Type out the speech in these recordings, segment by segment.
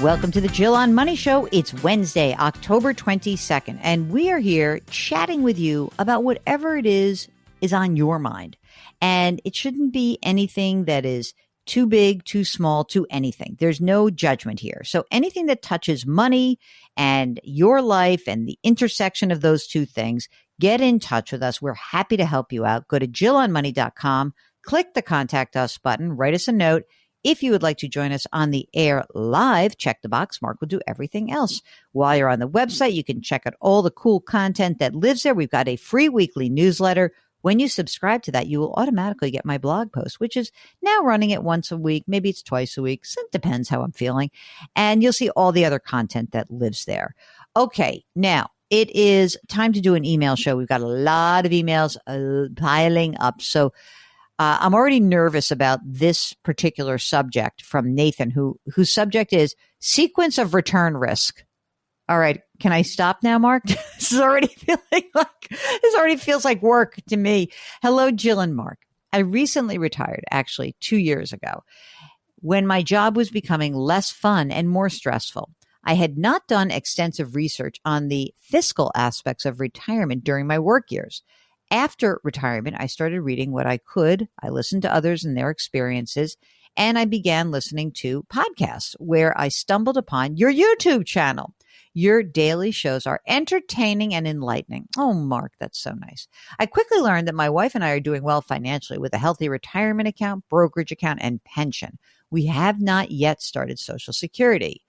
Welcome to the Jill on Money Show. It's Wednesday, October 22nd, and we are here chatting with you about whatever it is on your mind. And it shouldn't be anything that is too big, too small, too anything. There's no judgment here. So anything that touches money and your life and the intersection of those two things, get in touch with us. We're happy to help you out. Go to JillOnMoney.com, click the Contact Us button, write us a note. If you would like to join us on the air live, check the box. Mark will do everything else. While you're on the website, you can check out all the cool content that lives there. We've got a free weekly newsletter. When you subscribe to that, you will automatically get my blog post, which is now running it once a week. Maybe it's twice a week. So it depends how I'm feeling. And you'll see all the other content that lives there. Okay, now it is time to do an email show. We've got a lot of emails piling up. So I'm already nervous about this particular subject from Nathan, whose subject is sequence of return risk. All right. Can I stop now, Mark? This already feels like work to me. Hello, Jill and Mark. I recently retired, actually 2 years ago, when my job was becoming less fun and more stressful. I had not done extensive research on the fiscal aspects of retirement during my work years. After retirement, I started reading what I could. I listened to others and their experiences, and I began listening to podcasts where I stumbled upon your YouTube channel. Your daily shows are entertaining and enlightening. Oh, Mark, that's so nice. I quickly learned that my wife and I are doing well financially with a healthy retirement account, brokerage account, and pension. We have not yet started Social Security.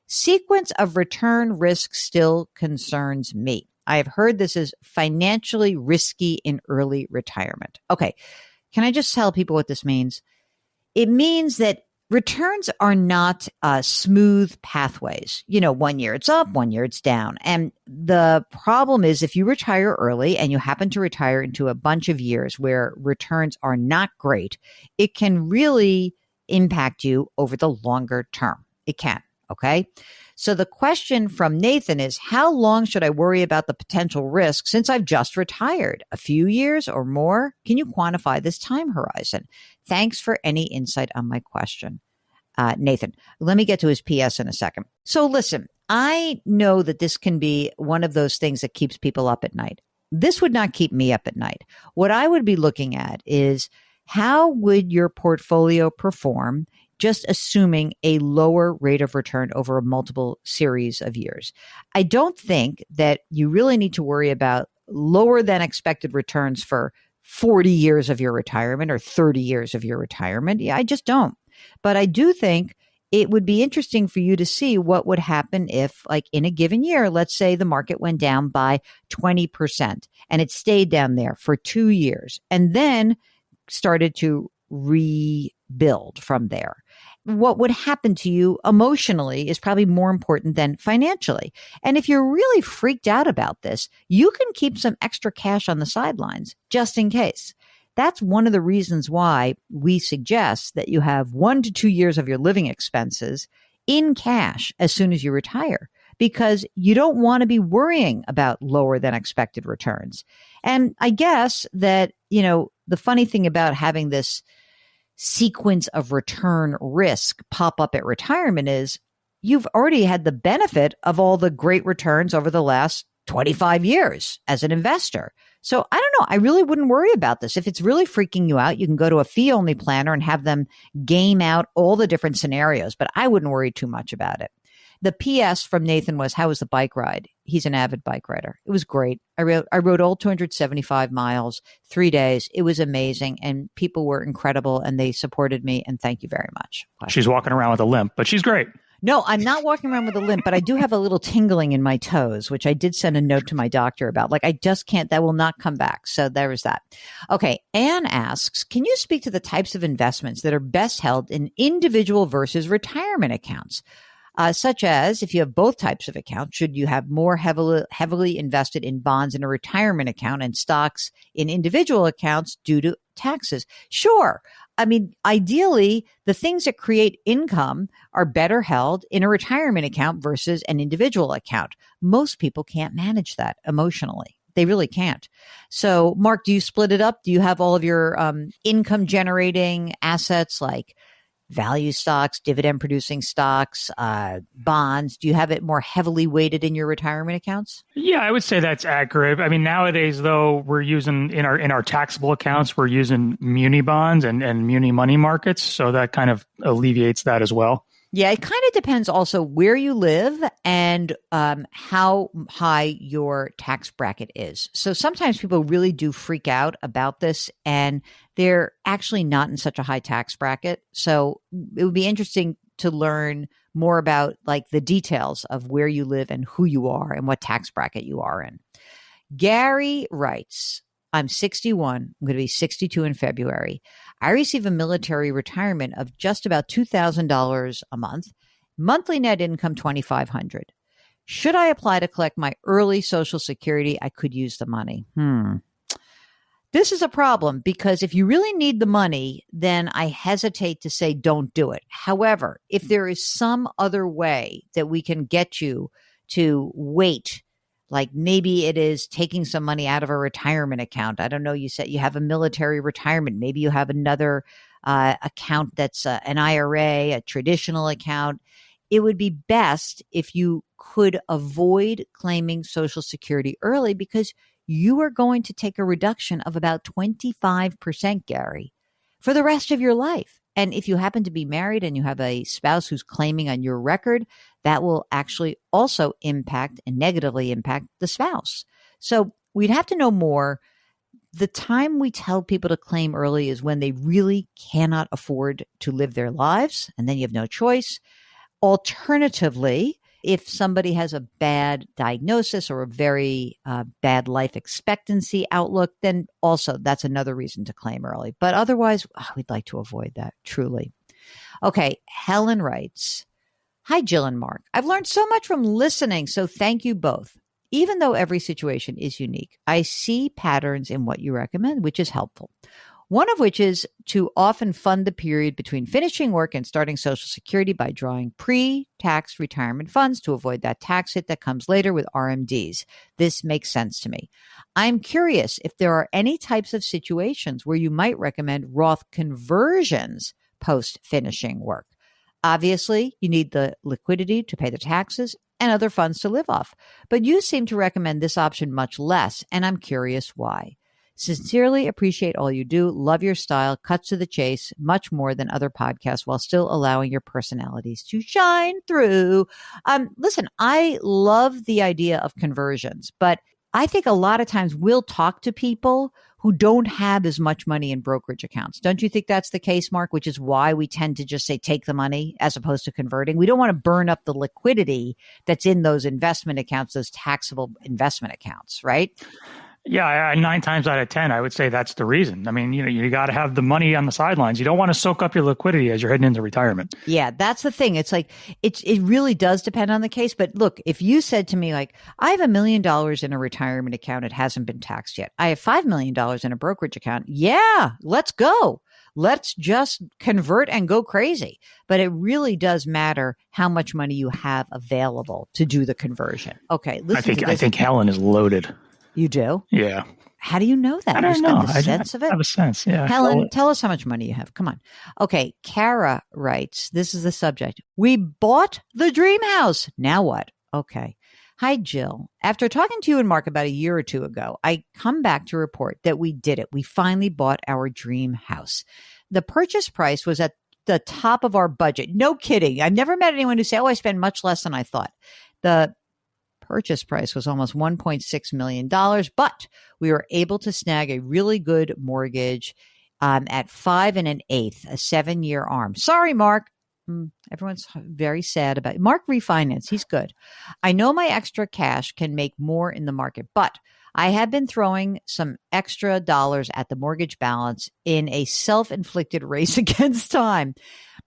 Sequence of return risk still concerns me. I have heard this is financially risky in early retirement. Okay. Can I just tell people what this means? It means that returns are not smooth pathways. 1 year it's up, 1 year it's down. And the problem is if you retire early and you happen to retire into a bunch of years where returns are not great, it can really impact you over the longer term. It can. Okay. So the question from Nathan is, how long should I worry about the potential risk since I've just retired? A few years or more? Can you quantify this time horizon? Thanks for any insight on my question. Nathan, let me get to his PS in a second. So listen, I know that this can be one of those things that keeps people up at night. This would not keep me up at night. What I would be looking at is how would your portfolio perform just assuming a lower rate of return over a multiple series of years. I don't think that you really need to worry about lower than expected returns for 40 years of your retirement or 30 years of your retirement. Yeah, I just don't. But I do think it would be interesting for you to see what would happen if, like in a given year, let's say the market went down by 20% and it stayed down there for 2 years and then started to rebuild from there. What would happen to you emotionally is probably more important than financially. And if you're really freaked out about this, you can keep some extra cash on the sidelines just in case. That's one of the reasons why we suggest that you have 1 to 2 years of your living expenses in cash as soon as you retire, because you don't want to be worrying about lower than expected returns. And I guess that, the funny thing about having this sequence of return risk pop up at retirement is you've already had the benefit of all the great returns over the last 25 years as an investor. So I don't know. I really wouldn't worry about this. If it's really freaking you out, you can go to a fee-only planner and have them game out all the different scenarios, but I wouldn't worry too much about it. The PS from Nathan was, how was the bike ride? He's an avid bike rider. It was great. I rode all 275 miles, 3 days. It was amazing. And people were incredible and they supported me. And thank you very much. She's walking around with a limp, but she's great. No, I'm not walking around with a limp, but I do have a little tingling in my toes, which I did send a note to my doctor about. Like, I just can't, that will not come back. So there is that. Okay. Anne asks, can you speak to the types of investments that are best held in individual versus retirement accounts? Such as if you have both types of accounts, should you have more heavily invested in bonds in a retirement account and stocks in individual accounts due to taxes? Sure. I mean, ideally, the things that create income are better held in a retirement account versus an individual account. Most people can't manage that emotionally. They really can't. So, Mark, do you split it up? Do you have all of your income generating assets like value stocks, dividend producing stocks, bonds? Do you have it more heavily weighted in your retirement accounts? Yeah, I would say that's accurate. I mean, nowadays though, we're using in our taxable accounts, we're using muni bonds and muni money markets, so that kind of alleviates that as well. Yeah, it kind of depends also where you live and how high your tax bracket is. So sometimes people really do freak out about this, and they're actually not in such a high tax bracket. So it would be interesting to learn more about like the details of where you live and who you are and what tax bracket you are in. Gary writes, I'm 61. I'm going to be 62 in February. I receive a military retirement of just about $2,000 a month. Monthly net income, $2,500. Should I apply to collect my early Social Security? I could use the money. This is a problem because if you really need the money, then I hesitate to say don't do it. However, if there is some other way that we can get you to wait, like maybe it is taking some money out of a retirement account. I don't know. You said you have a military retirement. Maybe you have another account that's an IRA, a traditional account. It would be best if you could avoid claiming Social Security early because you are going to take a reduction of about 25%, Gary, for the rest of your life. And if you happen to be married and you have a spouse who's claiming on your record, that will actually also impact and negatively impact the spouse. So we'd have to know more. The time we tell people to claim early is when they really cannot afford to live their lives, and then you have no choice. Alternatively, if somebody has a bad diagnosis or a very bad life expectancy outlook, then also that's another reason to claim early. But otherwise, we'd like to avoid that, truly. Okay, Helen writes, Hi, Jill and Mark. I've learned so much from listening, so thank you both. Even though every situation is unique, I see patterns in what you recommend, which is helpful. One of which is to often fund the period between finishing work and starting Social Security by drawing pre-tax retirement funds to avoid that tax hit that comes later with RMDs. This makes sense to me. I'm curious if there are any types of situations where you might recommend Roth conversions post-finishing work. Obviously, you need the liquidity to pay the taxes and other funds to live off, but you seem to recommend this option much less, and I'm curious why. Sincerely appreciate all you do. Love your style. Cuts to the chase much more than other podcasts while still allowing your personalities to shine through. Listen, I love the idea of conversions, but I think a lot of times we'll talk to people who don't have as much money in brokerage accounts. Don't you think that's the case, Mark? Which is why we tend to just say take the money as opposed to converting. We don't want to burn up the liquidity that's in those investment accounts, those taxable investment accounts, right? Yeah, 9 times out of 10, I would say that's the reason. I mean, you got to have the money on the sidelines. You don't want to soak up your liquidity as you're heading into retirement. Yeah, that's the thing. It's like, it really does depend on the case. But look, if you said to me, like, I have $1 million in a retirement account, it hasn't been taxed yet. I have $5 million in a brokerage account. Yeah, let's go. Let's just convert and go crazy. But it really does matter how much money you have available to do the conversion. Okay, I think Helen is loaded. You do? Yeah. How do you know that? I don't know. The sense of it? I have a sense, yeah. Helen, tell us how much money you have. Come on. Okay, Kara writes, this is the subject. We bought the dream house. Now what? Okay. Hi, Jill. After talking to you and Mark about a year or two ago, I come back to report that we did it. We finally bought our dream house. The purchase price was at the top of our budget. No kidding. I've never met anyone who said, I spend much less than I thought. The purchase price was almost $1.6 million, but we were able to snag a really good mortgage at 5 1/8, a 7-year ARM. Sorry, Mark. Everyone's very sad about it. Mark refinance. He's good. I know my extra cash can make more in the market, but I have been throwing some extra dollars at the mortgage balance in a self-inflicted race against time.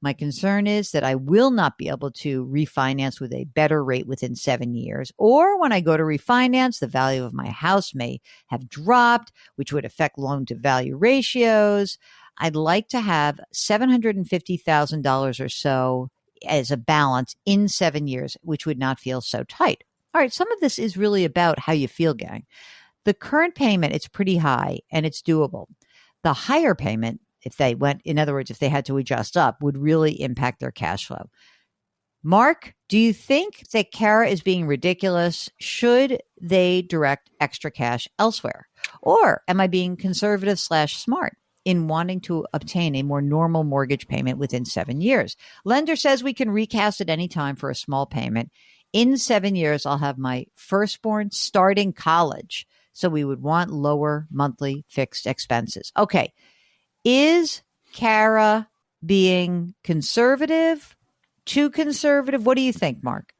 My concern is that I will not be able to refinance with a better rate within 7 years. Or when I go to refinance, the value of my house may have dropped, which would affect loan to value ratios. I'd like to have $750,000 or so as a balance in 7 years, which would not feel so tight. All right, some of this is really about how you feel, gang. The current payment, it's pretty high and it's doable. The higher payment, if they went, in other words, if they had to adjust up, would really impact their cash flow. Mark, do you think that Kara is being ridiculous? Should they direct extra cash elsewhere? Or am I being conservative / smart in wanting to obtain a more normal mortgage payment within 7 years? Lender says we can recast at any time for a small payment. In 7 years, I'll have my firstborn starting college. So we would want lower monthly fixed expenses. Okay. Is Kara being conservative? Too conservative? What do you think, Mark?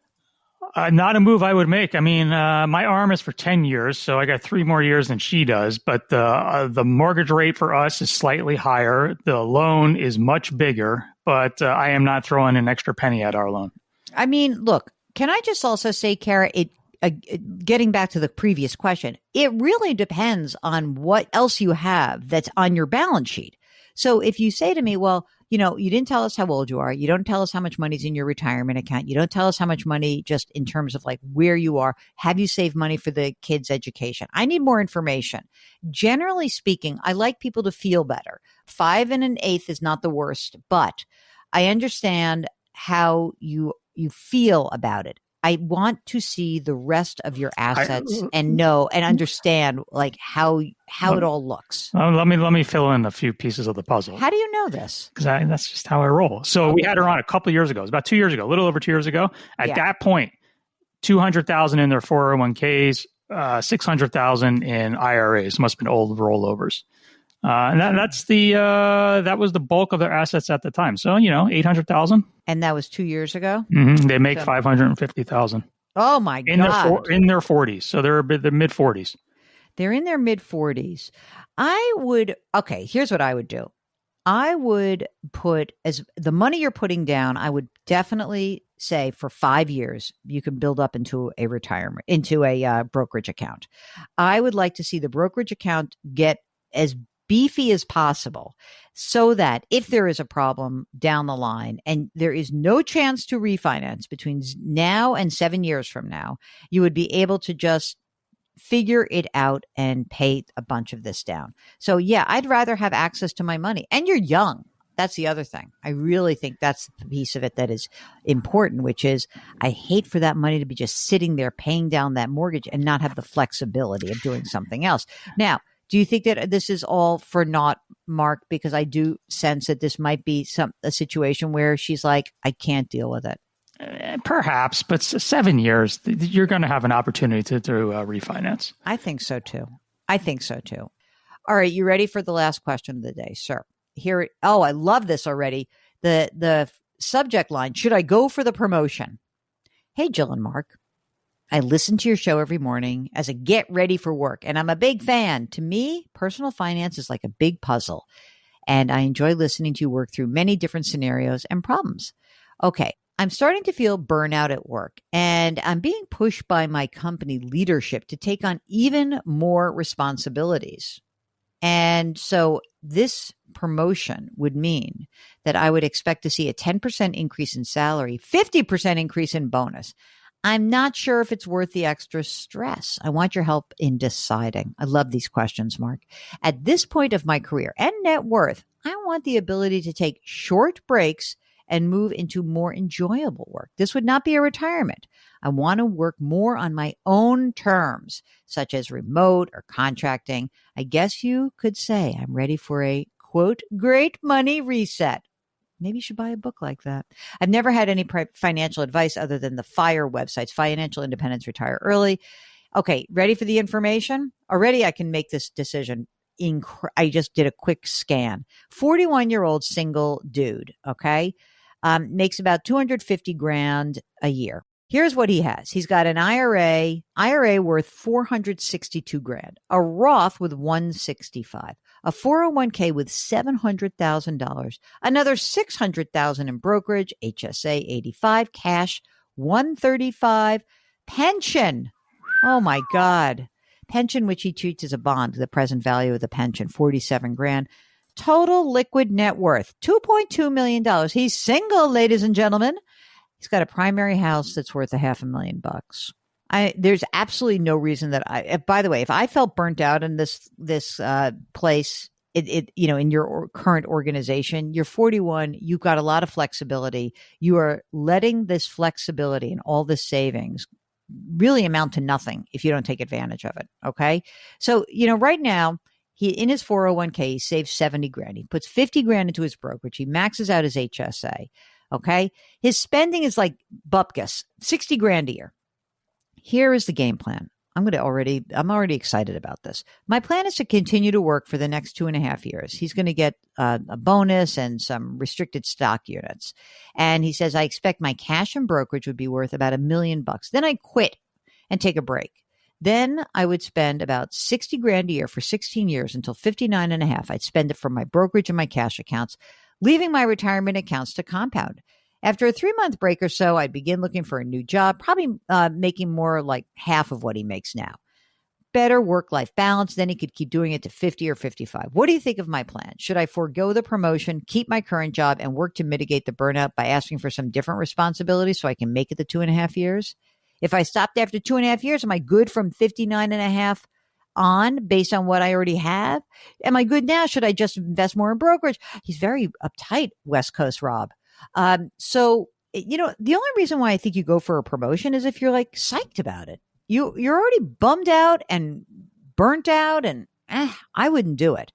Not a move I would make. I mean, my arm is for 10 years, so I got 3 more years than she does. But the mortgage rate for us is slightly higher. The loan is much bigger, but I am not throwing an extra penny at our loan. I mean, look, can I just also say, Kara, getting back to the previous question, it really depends on what else you have that's on your balance sheet. So if you say to me, well, you didn't tell us how old you are. You don't tell us how much money's in your retirement account. You don't tell us how much money just in terms of like where you are. Have you saved money for the kids' education? I need more information. Generally speaking, I like people to feel better. 5 1/8 is not the worst, but I understand how you feel about it. I want to see the rest of your assets and know and understand like how it all looks. Let me fill in a few pieces of the puzzle. How do you know this? Because that's just how I roll. So we had her on a couple of years ago. It was about 2 years ago, a little over 2 years ago. At that point, 200,000 in their 401ks, 600,000 in IRAs. Must have been old rollovers. And that was the bulk of their assets at the time. So, 800,000. And that was 2 years ago? Mm-hmm. They make 550,000. Oh my God. In their 40s. So they're the mid 40s. They're in their mid 40s. Here's what I would do. I would put as the money you're putting down, I would definitely say for 5 years, you can build up into a brokerage account. I would like to see the brokerage account get as beefy as possible so that if there is a problem down the line and there is no chance to refinance between now and 7 years from now, you would be able to just figure it out and pay a bunch of this down. So yeah, I'd rather have access to my money. And you're young. That's the other thing. I really think that's the piece of it that is important, which is I hate for that money to be just sitting there paying down that mortgage and not have the flexibility of doing something else. Now, do you think that this is all for naught, Mark? Because I do sense that this might be a situation where she's like, I can't deal with it. Perhaps, but 7 years, you're going to have an opportunity to refinance. I think so too. All right, you ready for the last question of the day, sir? I love this already. The subject line, should I go for the promotion? Hey, Jill and Mark. I listen to your show every morning as a get ready for work, and I'm a big fan. To me, personal finance is like a big puzzle, and I enjoy listening to you work through many different scenarios and problems. Okay, I'm starting to feel burnout at work, and I'm being pushed by my company leadership to take on even more responsibilities. And so this promotion would mean that I would expect to see a 10% increase in salary, 50% increase in bonus. I'm not sure if it's worth the extra stress. I want your help in deciding. I love these questions, Mark. At this point of my career and net worth, I want the ability to take short breaks and move into more enjoyable work. This would not be a retirement. I want to work more on my own terms, such as remote or contracting. I guess you could say I'm ready for a, quote, great money reset. Maybe you should buy a book like that. I've never had any financial advice other than the FIRE websites, Financial Independence, Retire Early. Okay, ready for the information? Already I can make this decision. I just did a quick scan. 41-year-old single dude, okay? Makes about $250,000 a year. Here's what he has. He's got an IRA worth $462,000, a Roth with $165,000, a 401k with $700,000, another $600,000 in brokerage, HSA $85,000, cash $135,000, pension. Oh my God. Pension, which he treats as a bond, the present value of the pension, $47,000. Total liquid net worth, $2.2 million. He's single, ladies and gentlemen. He's got a primary house that's worth $500,000. There's absolutely no reason that by the way, if I felt burnt out in this place, in your current organization. You're 41. You've got a lot of flexibility. You are letting this flexibility and all this savings really amount to nothing if you don't take advantage of it. Okay. So, right now, he in his 401k, he saves 70 grand. He puts 50 grand into his brokerage. He maxes out his HSA. Okay. His spending is like bupkis, 60 grand a year. Here is the game plan. I'm already excited about this. My plan is to continue to work for the next 2.5 years. He's going to get a bonus and some restricted stock units. And he says, I expect my cash and brokerage would be worth about $1 million. Then I quit and take a break. Then I would spend about 60 grand a year for 16 years until 59 and a half. I'd spend it from my brokerage and my cash accounts, leaving my retirement accounts to compound. After a 3-month break or so, I'd begin looking for a new job, probably making more like half of what he makes now. Better work-life balance. Then he could keep doing it to 50 or 55. What do you think of my plan? Should I forego the promotion, keep my current job, and work to mitigate the burnout by asking for some different responsibilities so I can make it the 2.5 years? If I stopped after 2.5 years, am I good from 59 and a half on based on what I already have? Am I good now? Should I just invest more in brokerage? He's very uptight, West Coast Rob. So, the only reason why I think you go for a promotion is if you're like psyched about it. You're already bummed out and burnt out and I wouldn't do it.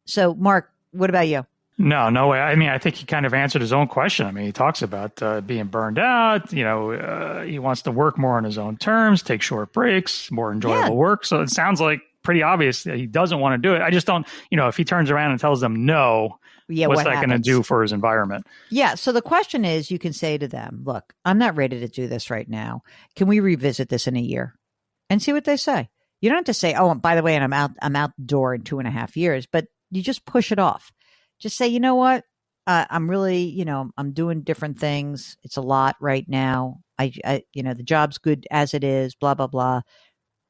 So, Mark, what about you? No way. I mean, I think he kind of answered his own question. I mean, he talks about being burned out. He wants to work more on his own terms, take short breaks, more enjoyable work. So it sounds like pretty obvious that he doesn't want to do it. I just don't, if he turns around and tells them no, what's that going to do for his environment? Yeah. So the question is, you can say to them, look, I'm not ready to do this right now. Can we revisit this in a year and see what they say? You don't have to say, oh, and by the way, and I'm out the door in 2.5 years, but you just push it off. Just say, you know what? I'm really, I'm doing different things. It's a lot right now. The job's good as it is, blah, blah, blah,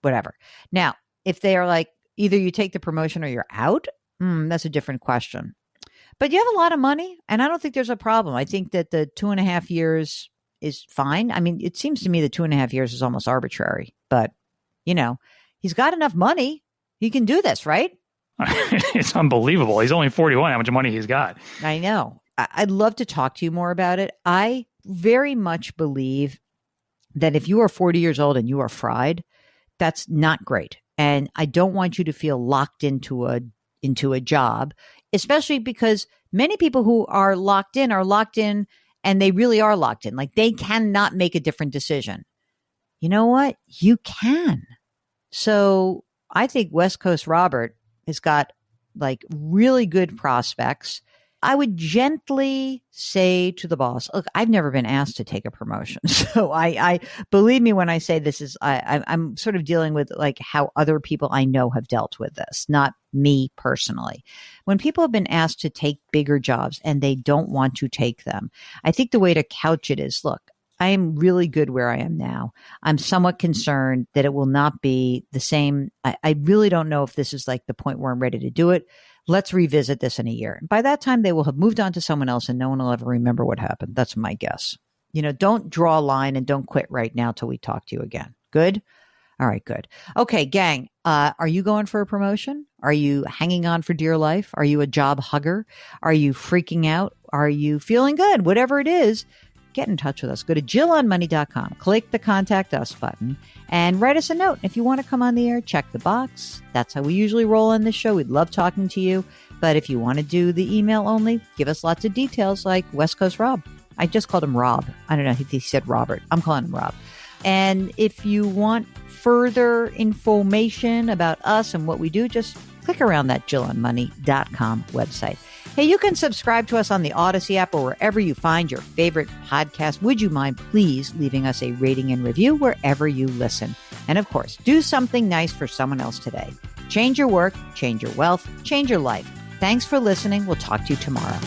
whatever. Now, if they are like, either you take the promotion or you're out, that's a different question. But you have a lot of money, and I don't think there's a problem. I think that the 2.5 years is fine. I mean, it seems to me that 2.5 years is almost arbitrary, but, he's got enough money. He can do this, right? It's unbelievable. He's only 41. How much money he's got? I know. I'd love to talk to you more about it. I very much believe that if you are 40 years old and you are fried, that's not great. And I don't want you to feel locked into a job, especially because many people who are locked in and they really are locked in. Like they cannot make a different decision. You know what? You can. So I think West Coast Robert has got like really good prospects. I would gently say to the boss, look, I've never been asked to take a promotion. So I believe me when I say this is, I'm sort of dealing with like how other people I know have dealt with this, not me personally. When people have been asked to take bigger jobs and they don't want to take them, I think the way to couch it is, look, I am really good where I am now. I'm somewhat concerned that it will not be the same. I really don't know if this is like the point where I'm ready to do it. Let's revisit this in a year. By that time, they will have moved on to someone else and no one will ever remember what happened. That's my guess. Don't draw a line and don't quit right now till we talk to you again. Good? All right, good. Okay, gang, are you going for a promotion? Are you hanging on for dear life? Are you a job hugger? Are you freaking out? Are you feeling good? Whatever it is, get in touch with us. Go to JillOnMoney.com, click the Contact Us button, and write us a note. If you want to come on the air, check the box. That's how we usually roll on this show. We'd love talking to you. But if you want to do the email only, give us lots of details like West Coast Rob. I just called him Rob. I don't know. He said Robert. I'm calling him Rob. And if you want further information about us and what we do, just click around that JillOnMoney.com website. Hey, you can subscribe to us on the Odyssey app or wherever you find your favorite podcast. Would you mind please leaving us a rating and review wherever you listen? And of course, do something nice for someone else today. Change your work, change your wealth, change your life. Thanks for listening. We'll talk to you tomorrow.